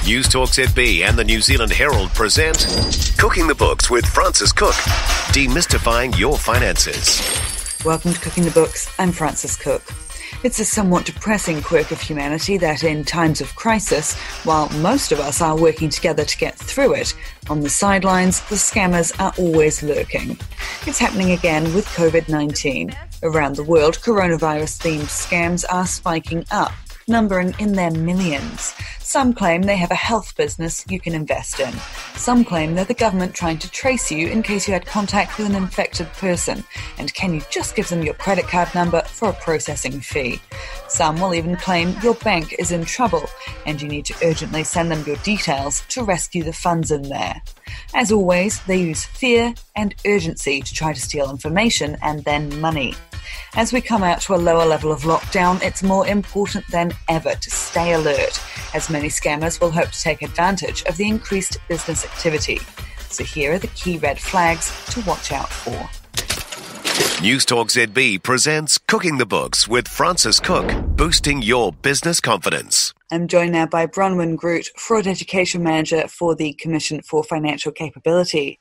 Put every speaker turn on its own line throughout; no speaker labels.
News Talk ZB and the New Zealand Herald present Cooking the Books with Frances Cook, demystifying your finances.
Welcome to Cooking the Books. I'm Frances Cook. It's a somewhat depressing quirk of humanity that in times of crisis, while most of us are working together to get through it, on the sidelines, the scammers are always lurking. It's happening again with Covid-19. Around the world, coronavirus-themed scams are spiking up, numbering in their millions. Some claim they have a health business you can invest in. Some claim they're the government trying to trace you in case you had contact with an infected person. And can you just give them your credit card number for a processing fee? Some will even claim your bank is in trouble and you need to urgently send them your details to rescue the funds in there. As always, they use fear and urgency to try to steal information and then money. As we come out to a lower level of lockdown, it's more important than ever to stay alert, as many scammers will hope to take advantage of the increased business activity. So here are the key red flags to watch out for.
News Talk ZB presents Cooking the Books with Frances Cook, boosting your business confidence.
I'm joined now by Bronwyn Groot, Fraud Education Manager for the Commission for Financial Capability.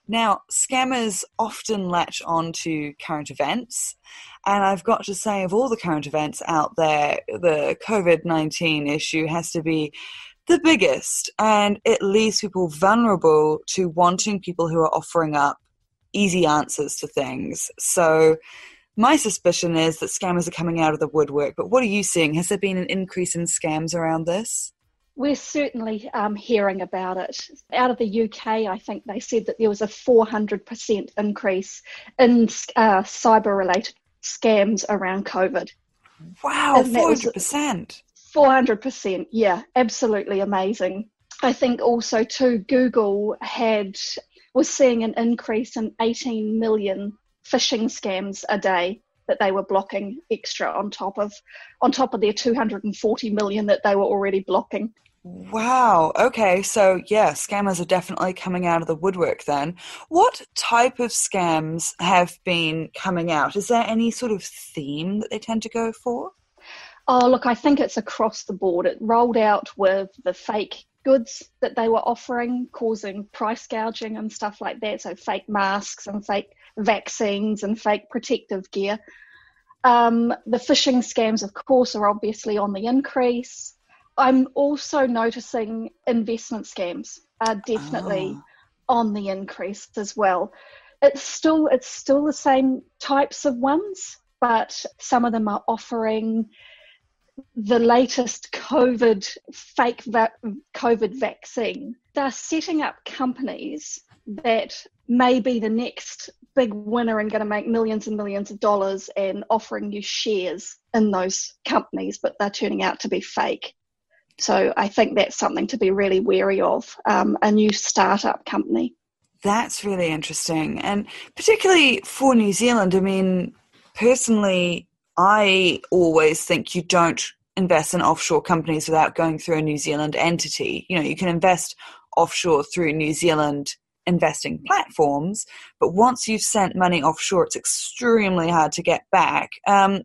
Now, scammers often latch on to current events, and I've got to say, of all the current events out there, the COVID-19 issue has to be the biggest, and it leaves people vulnerable to wanting people who are offering up easy answers to things. So my suspicion is that scammers are coming out of the woodwork, but what are you seeing? Has there been an increase in scams around this?
We're certainly hearing about it. Out of the UK, I think they said that there was a 400% increase in cyber-related scams around COVID.
Wow, 400%.
400%, yeah, absolutely amazing. I think also too, Google was seeing an increase in 18 million phishing scams a day that they were blocking extra on top of their 240 million that they were already blocking.
Wow. Okay. So yeah, scammers are definitely coming out of the woodwork then. What type of scams have been coming out? Is there any sort of theme that they tend to go for?
Oh, look, I think it's across the board. It rolled out with the fake goods that they were offering, causing price gouging and stuff like that. So fake masks and fake vaccines and fake protective gear. The phishing scams, of course, are obviously on the increase. I'm also noticing investment scams are definitely on the increase as well. It's still the same types of ones, but some of them are offering the latest fake COVID vaccine. They're setting up companies that may be the next big winner and going to make millions and millions of dollars and offering you shares in those companies, but they're turning out to be fake. So I think that's something to be really wary of, a new startup company.
That's really interesting. And particularly for New Zealand, I mean, personally, I always think you don't invest in offshore companies without going through a New Zealand entity. You know, you can invest offshore through New Zealand investing platforms, but once you've sent money offshore, it's extremely hard to get back.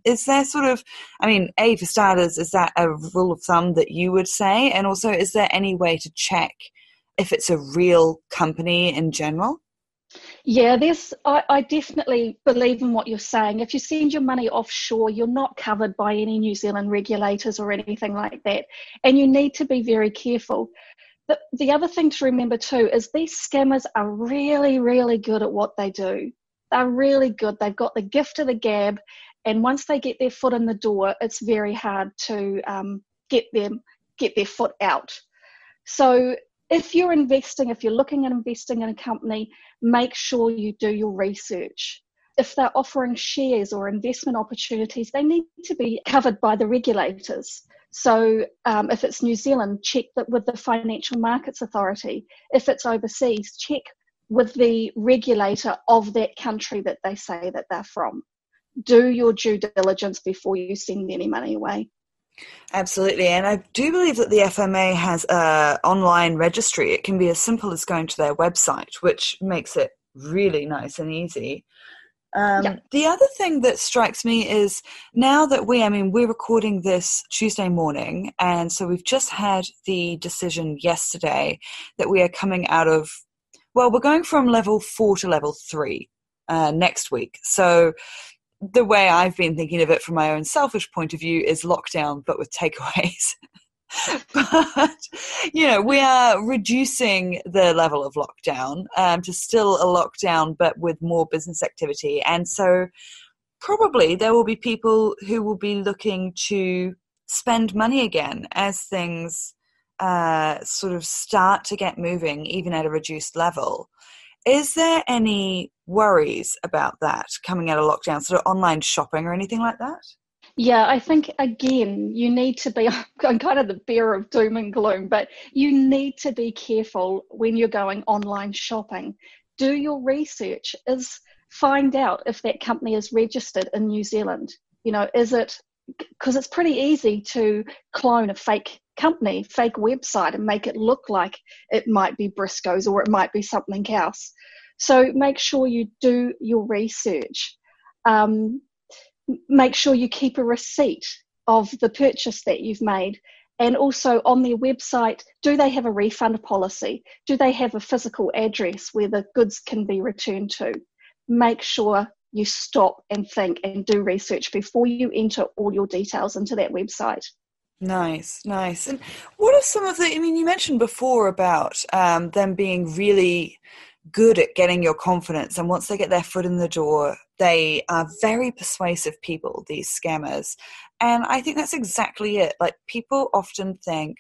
Is there sort of, I mean, for starters, is that a rule of thumb that you would say? And also, is there any way to check if it's a real company in general?
Yeah, I definitely believe in what you're saying. If you send your money offshore, you're not covered by any New Zealand regulators or anything like that. And you need to be very careful. The other thing to remember too is these scammers are really, really good at what they do. They're really good. They've got the gift of the gab, and once they get their foot in the door, it's very hard to get their foot out. So if you're looking at investing in a company, make sure you do your research. If they're offering shares or investment opportunities, they need to be covered by the regulators. So if it's New Zealand, check that with the Financial Markets Authority. If it's overseas, check with the regulator of that country that they say that they're from. Do your due diligence before you send any money away.
Absolutely. And I do believe that the FMA has an online registry. It can be as simple as going to their website, which makes it really nice and easy. The other thing that strikes me is now that we're recording this Tuesday morning, and so we've just had the decision yesterday that we are coming out of, we're going from level 4 to level 3 next week. So the way I've been thinking of it from my own selfish point of view is lockdown, but with takeaways. But, we are reducing the level of lockdown to still a lockdown, but with more business activity. And so probably there will be people who will be looking to spend money again as things sort of start to get moving, even at a reduced level. Is there any worries about that coming out of lockdown, sort of online shopping or anything like that?
Yeah, I think, again, you need to be, I'm kind of the bearer of doom and gloom, but you need to be careful when you're going online shopping. Do your research, find out if that company is registered in New Zealand. Is it, because it's pretty easy to clone a fake company, fake website, and make it look like it might be Briscoe's or it might be something else. So make sure you do your research. Make sure you keep a receipt of the purchase that you've made. And also on their website, do they have a refund policy? Do they have a physical address where the goods can be returned to? Make sure you stop and think and do research before you enter all your details into that website.
Nice. And what are some of you mentioned before about them being really good at getting your confidence, and once they get their foot in the door, they are very persuasive people, these scammers. And I think that's exactly it. Like, people often think,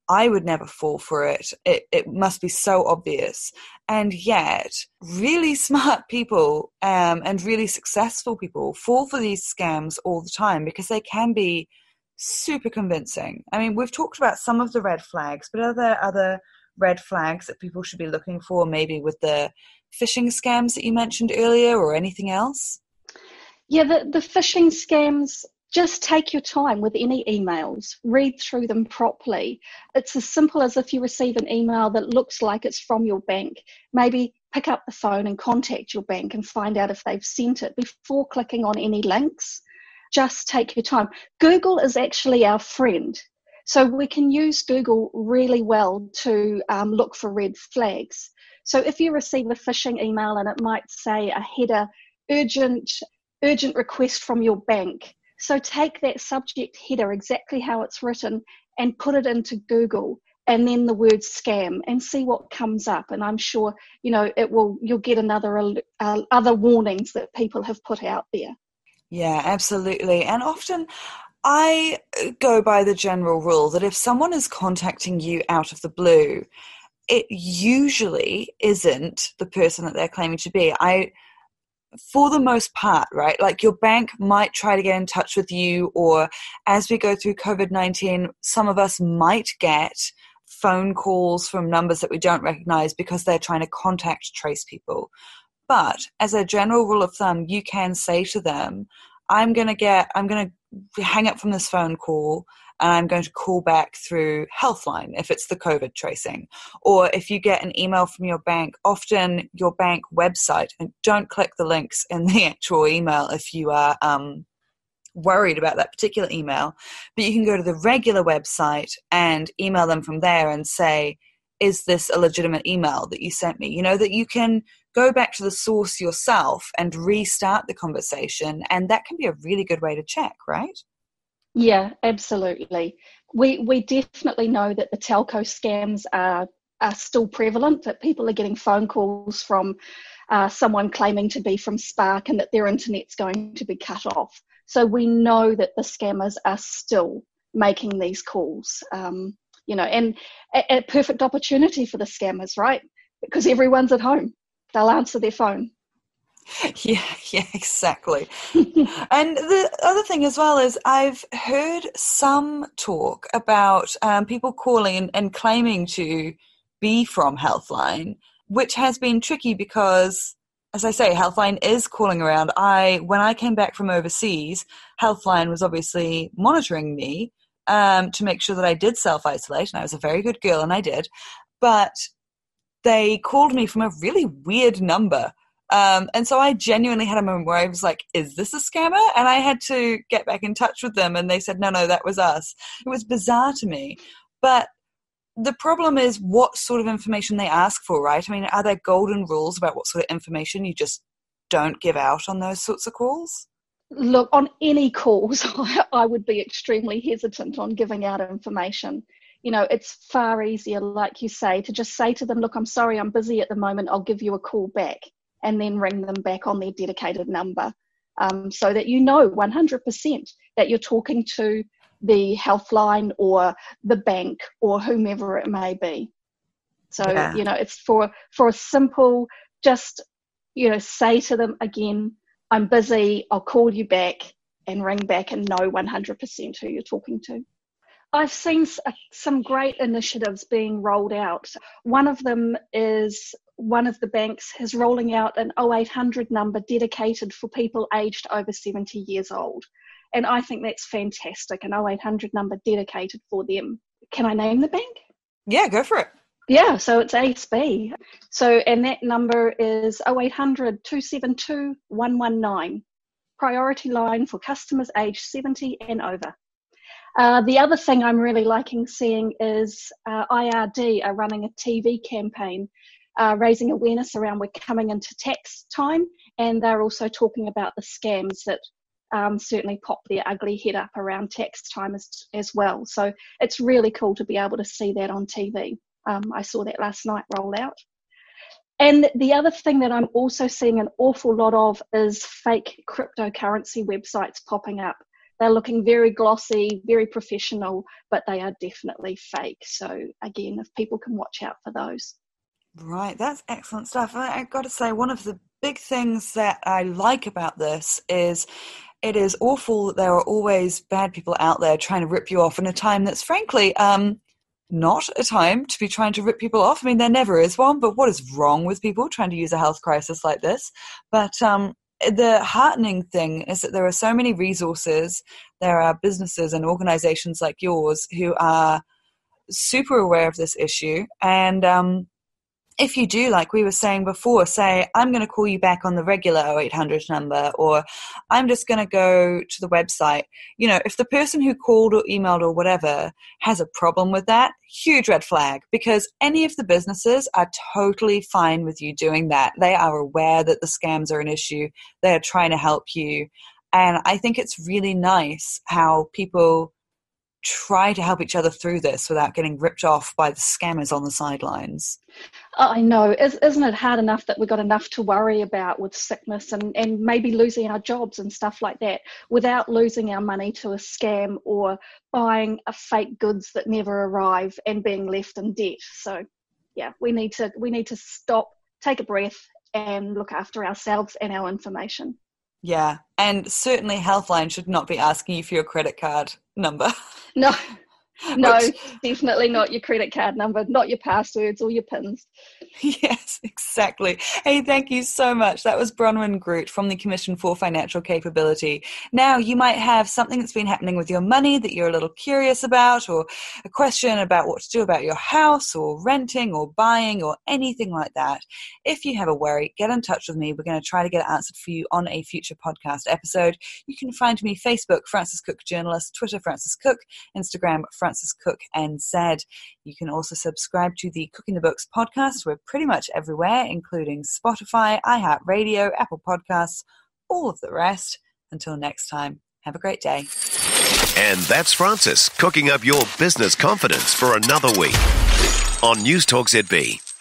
I would never fall for it. It must be so obvious. And yet, really smart people and really successful people fall for these scams all the time because they can be super convincing. We've talked about some of the red flags, but are there other red flags that people should be looking for, maybe with the phishing scams that you mentioned earlier, or anything else?
Yeah, the phishing scams, just take your time with any emails. Read through them properly. It's as simple as if you receive an email that looks like it's from your bank, maybe pick up the phone and contact your bank and find out if they've sent it before clicking on any links. Just take your time. Google is actually our friend. So we can use Google really well to look for red flags. So if you receive a phishing email and it might say a header, urgent request from your bank. So take that subject header, exactly how it's written, and put it into Google, and then the word scam, and see what comes up. And I'm sure, you'll get other warnings that people have put out there.
Yeah, absolutely. And often I go by the general rule that if someone is contacting you out of the blue, it usually isn't the person that they're claiming to be. For the most part, right? Like, your bank might try to get in touch with you, or as we go through COVID-19, some of us might get phone calls from numbers that we don't recognize because they're trying to contact trace people. But as a general rule of thumb, you can say to them, I'm going to hang up from this phone call and I'm going to call back through Healthline if it's the COVID tracing. Or if you get an email from your bank, often your bank website, and don't click the links in the actual email if you are worried about that particular email, but you can go to the regular website and email them from there and say, is this a legitimate email that you sent me? That you can go back to the source yourself and restart the conversation, and that can be a really good way to check, right?
Yeah, absolutely. We definitely know that the telco scams are still prevalent, that people are getting phone calls from someone claiming to be from Spark and that their internet's going to be cut off. So we know that the scammers are still making these calls, and a perfect opportunity for the scammers, right? Because everyone's at home. They'll answer their phone.
Yeah, exactly. And the other thing as well is I've heard some talk about people calling and claiming to be from Healthline, which has been tricky because, as I say, Healthline is calling around. When I came back from overseas, Healthline was obviously monitoring me to make sure that I did self-isolate, and I was a very good girl, and I did. But they called me from a really weird number. And so I genuinely had a moment where I was like, is this a scammer? And I had to get back in touch with them, and they said, no, that was us. It was bizarre to me. But the problem is what sort of information they ask for, right? I mean, are there golden rules about what sort of information you just don't give out on those sorts of calls?
Look, on any calls, I would be extremely hesitant on giving out information. It's far easier, like you say, to just say to them, look, I'm sorry, I'm busy at the moment, I'll give you a call back, and then ring them back on their dedicated number, so that 100% that you're talking to the Healthline or the bank or whomever it may be. So, it's for a simple, just, say to them again, I'm busy, I'll call you back, and ring back and know 100% who you're talking to. I've seen some great initiatives being rolled out. One of them is one of the banks is rolling out an 0800 number dedicated for people aged over 70 years old. And I think that's fantastic, an 0800 number dedicated for them. Can I name the bank?
Yeah, go for it.
Yeah, so it's ASB. And that number is 0800 272 119. Priority line for customers aged 70 and over. The other thing I'm really liking seeing is IRD are running a TV campaign raising awareness around we're coming into tax time, and they're also talking about the scams that certainly pop their ugly head up around tax time as well. So it's really cool to be able to see that on TV. I saw that last night roll out. And the other thing that I'm also seeing an awful lot of is fake cryptocurrency websites popping up. They're looking very glossy, very professional, but they are definitely fake. So again, if people can watch out for those.
Right, that's excellent stuff. I've got to say, one of the big things that I like about this is it is awful that there are always bad people out there trying to rip you off in a time that's frankly not a time to be trying to rip people off. I mean, there never is one, but what is wrong with people trying to use a health crisis like this? But the heartening thing is that there are so many resources. There are businesses and organizations like yours who are super aware of this issue. And if you do, like we were saying before, say, I'm going to call you back on the regular 0800 number, or I'm just going to go to the website. If the person who called or emailed or whatever has a problem with that, huge red flag, because any of the businesses are totally fine with you doing that. They are aware that the scams are an issue. They are trying to help you. And I think it's really nice how people try to help each other through this without getting ripped off by the scammers on the sidelines.
I know. Isn't it hard enough that we've got enough to worry about with sickness and maybe losing our jobs and stuff like that without losing our money to a scam or buying a fake goods that never arrive and being left in debt. So yeah, we need to stop, take a breath and look after ourselves and our information.
Yeah, and certainly Healthline should not be asking you for your credit card number.
No, definitely not your credit card number, not your passwords or your PINs.
Yes, exactly. Hey, thank you so much. That was Bronwyn Groot from the Commission for Financial Capability. Now, you might have something that's been happening with your money that you're a little curious about, or a question about what to do about your house or renting or buying or anything like that. If you have a worry, get in touch with me. We're going to try to get it answered for you on a future podcast episode. You can find me Facebook, Frances Cook Journalist, Twitter, Frances Cook, Instagram, Frances Cook NZ. You can also subscribe to the Cooking the Books podcast. We're pretty much everywhere, including Spotify, iHeartRadio, Apple Podcasts, all of the rest. Until next time, have a great day.
And that's Frances cooking up your business confidence for another week on News Talk ZB.